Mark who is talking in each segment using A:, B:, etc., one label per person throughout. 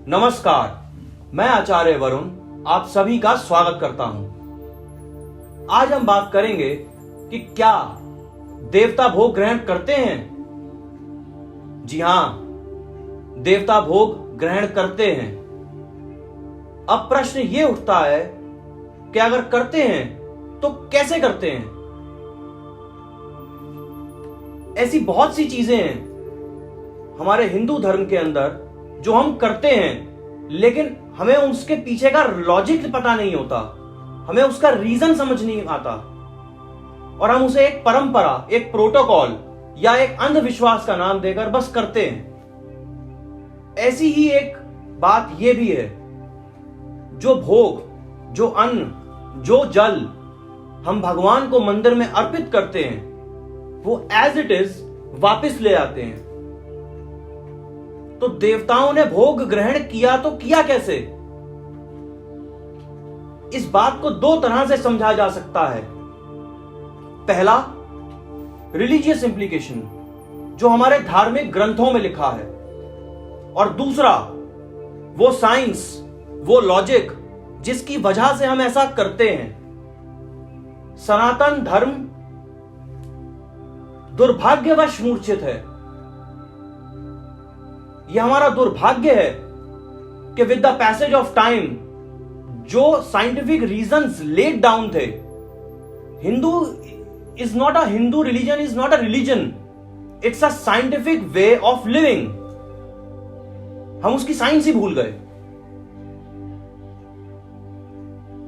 A: नमस्कार, मैं आचार्य वरुण आप सभी का स्वागत करता हूं। आज हम बात करेंगे कि क्या देवता भोग ग्रहण करते हैं। जी हां, देवता भोग ग्रहण करते हैं। अब प्रश्न यह उठता है कि अगर करते हैं तो कैसे करते हैं। ऐसी बहुत सी चीजें हैं हमारे हिंदू धर्म के अंदर जो हम करते हैं, लेकिन हमें उसके पीछे का लॉजिक पता नहीं होता, हमें उसका रीजन समझ नहीं आता और हम उसे एक परंपरा, एक प्रोटोकॉल या एक अंधविश्वास का नाम देकर बस करते हैं। ऐसी ही एक बात यह भी है, जो भोग, जो अन्न, जो जल हम भगवान को मंदिर में अर्पित करते हैं, वो एज इट इज वापस ले आते हैं। तो देवताओं ने भोग ग्रहण किया तो किया कैसे? इस बात को दो तरह से समझा जा सकता है। पहला, रिलीजियस इंप्लीकेशन, जो हमारे धार्मिक ग्रंथों में लिखा है, और दूसरा वो साइंस, वो लॉजिक जिसकी वजह से हम ऐसा करते हैं। सनातन धर्म दुर्भाग्यवश मूर्छित है। यह हमारा दुर्भाग्य है कि with the passage of time जो साइंटिफिक रीजंस लेड डाउन थे, Hindu is not a Hindu religion, is not a religion, it's a scientific way of living, हम उसकी साइंस ही भूल गए।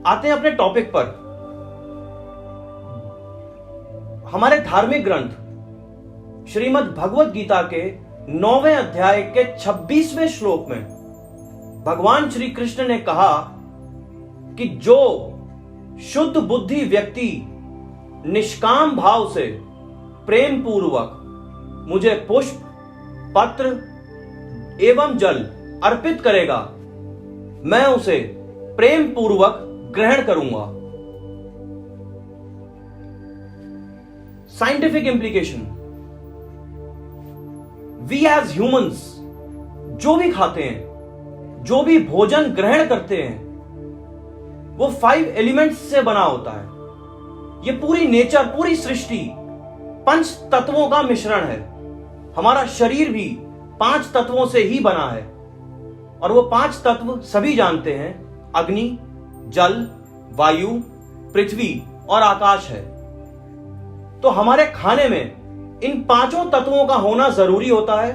A: आते हैं अपने टॉपिक पर। हमारे धार्मिक ग्रंथ श्रीमद् भगवत गीता के 9वें अध्याय के 26वें श्लोक में भगवान श्री कृष्ण ने कहा कि जो शुद्ध बुद्धि व्यक्ति निष्काम भाव से प्रेम पूर्वक मुझे पुष्प, पत्र एवं जल अर्पित करेगा, मैं उसे प्रेम पूर्वक ग्रहण करूंगा। Scientific implication, we as humans जो भी खाते हैं, जो भी भोजन ग्रहण करते हैं, वो 5 एलिमेंट्स से बना होता है। ये पूरी नेचर, पूरी सृष्टि 5 तत्वों का मिश्रण है। हमारा शरीर भी 5 तत्वों से ही बना है, और वो 5 तत्व सभी जानते हैं, अग्नि, जल, वायु, पृथ्वी और आकाश है। तो हमारे खाने में इन 5 तत्वों का होना जरूरी होता है,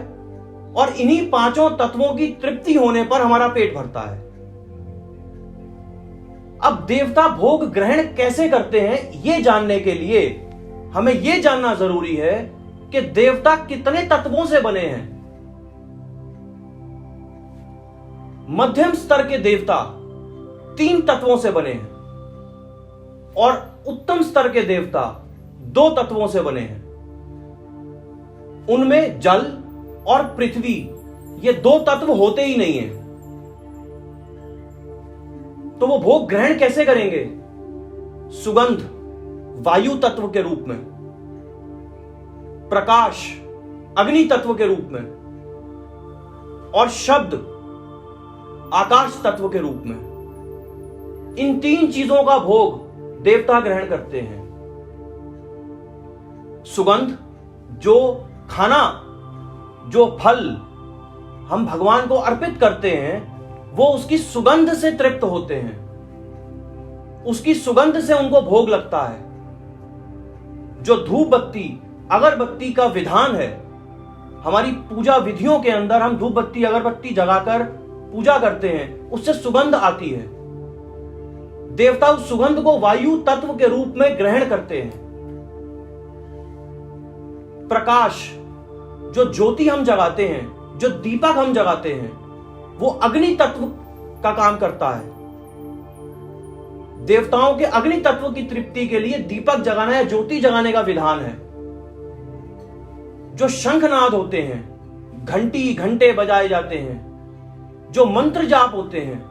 A: और इन्हीं 5 तत्वों की तृप्ति होने पर हमारा पेट भरता है। अब देवता भोग ग्रहण कैसे करते हैं, यह जानने के लिए हमें यह जानना जरूरी है कि देवता कितने तत्वों से बने हैं। मध्यम स्तर के देवता 3 तत्वों से बने हैं, और उत्तम स्तर के देवता 2 तत्वों से बने हैं। उनमें जल और पृथ्वी, ये 2 तत्व होते ही नहीं हैं। तो वो भोग ग्रहण कैसे करेंगे? सुगंध वायु तत्व के रूप में, प्रकाश अग्नि तत्व के रूप में, और शब्द आकाश तत्व के रूप में। इन 3 चीजों का भोग देवता ग्रहण करते हैं। सुगंध, जो खाना, जो फल हम भगवान को अर्पित करते हैं, वो उसकी सुगंध से तृप्त होते हैं, उसकी सुगंध से उनको भोग लगता है। जो धूप बत्ती, अगरबत्ती का विधान है, हमारी पूजा विधियों के अंदर हम धूप बत्ती, अगरबत्ती जगाकर पूजा करते हैं, उससे सुगंध आती है। देवता उस सुगंध को वायु तत्व के रूप में ग्रहण करते हैं। प्रकाश, जो ज्योति हम जगाते हैं, जो दीपक हम जगाते हैं, वो अग्नि तत्व का काम करता है। देवताओं के अग्नि तत्व की तृप्ति के लिए दीपक जगाना या ज्योति जगाने का विधान है। जो शंखनाद होते हैं, घंटी घंटे बजाए जाते हैं, जो मंत्र जाप होते हैं,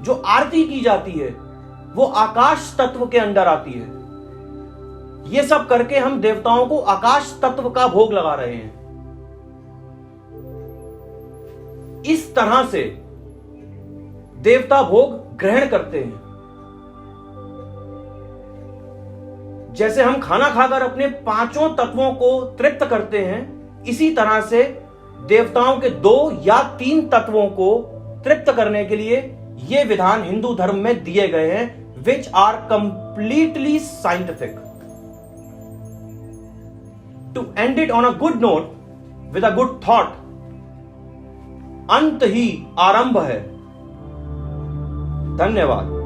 A: जो आरती की जाती है, वो आकाश तत्व के अंदर आती है। ये सब करके हम देवताओं को आकाश तत्व का भोग लगा रहे हैं। इस तरह से देवता भोग ग्रहण करते हैं। जैसे हम खाना खाकर अपने पांचों तत्वों को तृप्त करते हैं, इसी तरह से देवताओं के 2 या 3 तत्वों को तृप्त करने के लिए ये विधान हिंदू धर्म में दिए गए हैं, which are completely scientific. To end it on a good note with a good thought, अंत ही आरंभ है। धन्यवाद।